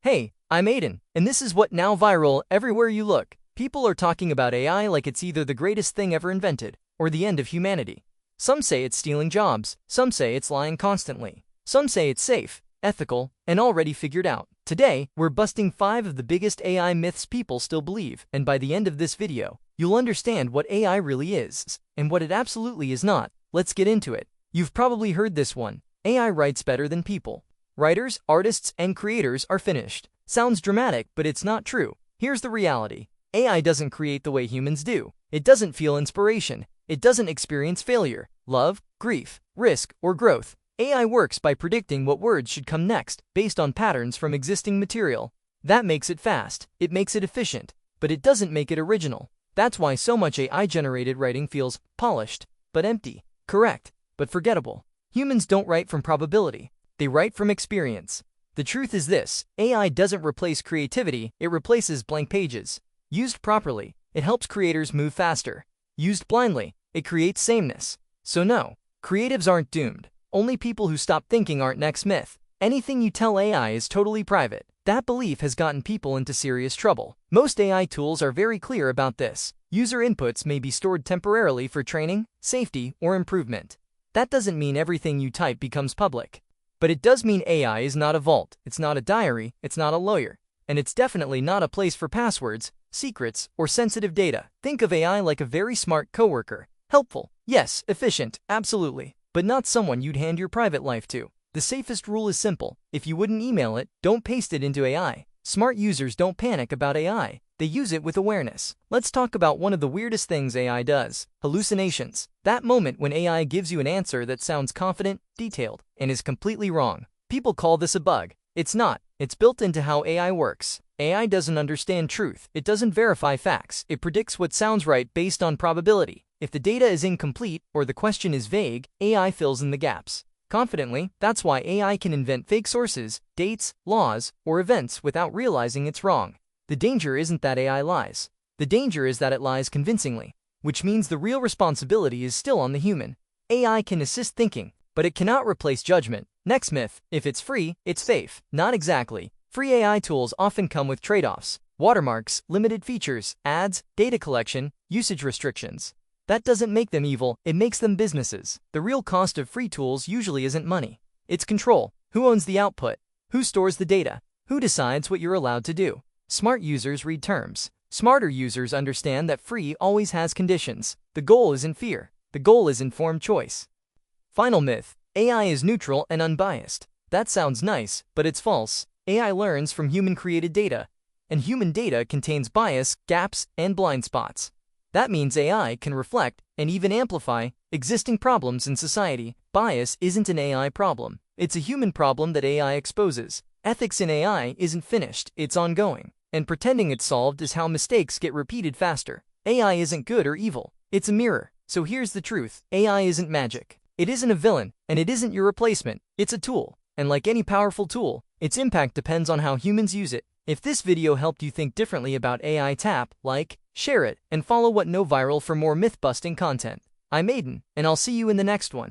Hey, I'm Aiden, and this is what now viral everywhere you look. People are talking about AI like it's either the greatest thing ever invented or the end of humanity. Some say it's stealing jobs, some say it's lying constantly, some say it's safe, ethical, and already figured out. Today, we're busting 5 of the biggest AI myths people still believe, and by the end of this video, you'll understand what AI really is and what it absolutely is not. Let's get into it. You've probably heard this one: AI writes better than people. Writers, artists, and creators are finished. Sounds dramatic, but it's not true. Here's the reality. AI doesn't create the way humans do. It doesn't feel inspiration. It doesn't experience failure, love, grief, risk, or growth. AI works by predicting what words should come next, based on patterns from existing material. That makes it fast. It makes it efficient. But it doesn't make it original. That's why so much AI-generated writing feels polished, but empty, correct, but forgettable. Humans don't write from probability. They write from experience. The truth is this: AI doesn't replace creativity, it replaces blank pages. Used properly, it helps creators move faster. Used blindly, it creates sameness. So no, creatives aren't doomed. Only people who stop thinking aren't. Next myth: anything you tell AI is totally private. That belief has gotten people into serious trouble. Most AI tools are very clear about this. User inputs may be stored temporarily for training, safety, or improvement. That doesn't mean everything you type becomes public. But it does mean AI is not a vault, it's not a diary, it's not a lawyer, and it's definitely not a place for passwords, secrets, or sensitive data. Think of AI like a very smart coworker. Helpful, yes, efficient, absolutely, but not someone you'd hand your private life to. The safest rule is simple: if you wouldn't email it, don't paste it into AI. Smart users don't panic about AI. They use it with awareness. Let's talk about one of the weirdest things AI does: hallucinations. That moment when AI gives you an answer that sounds confident, detailed, and is completely wrong. People call this a bug. It's not. It's built into how AI works. AI doesn't understand truth. It doesn't verify facts. It predicts what sounds right based on probability. If the data is incomplete or the question is vague, AI fills in the gaps confidently. That's why AI can invent fake sources, dates, laws, or events without realizing it's wrong. The danger isn't that AI lies. The danger is that it lies convincingly, which means the real responsibility is still on the human. AI can assist thinking, but it cannot replace judgment. Next myth: if it's free, it's safe. Not exactly. Free AI tools often come with trade-offs: watermarks, limited features, ads, data collection, usage restrictions. That doesn't make them evil, it makes them businesses. The real cost of free tools usually isn't money. It's control. Who owns the output? Who stores the data? Who decides what you're allowed to do? Smart users read terms. Smarter users understand that free always has conditions. The goal isn't fear. The goal is informed choice. Final myth: AI is neutral and unbiased. That sounds nice, but it's false. AI learns from human-created data, and human data contains bias, gaps, and blind spots. That means AI can reflect and even amplify existing problems in society. Bias isn't an AI problem. It's a human problem that AI exposes. Ethics in AI isn't finished, it's ongoing. And pretending it's solved is how mistakes get repeated faster. AI isn't good or evil. It's a mirror. So here's the truth: AI isn't magic. It isn't a villain, and it isn't your replacement. It's a tool. And like any powerful tool, its impact depends on how humans use it. If this video helped you think differently about AI, tap like, share it, and follow What No Viral for more myth-busting content. I'm Aiden, and I'll see you in the next one.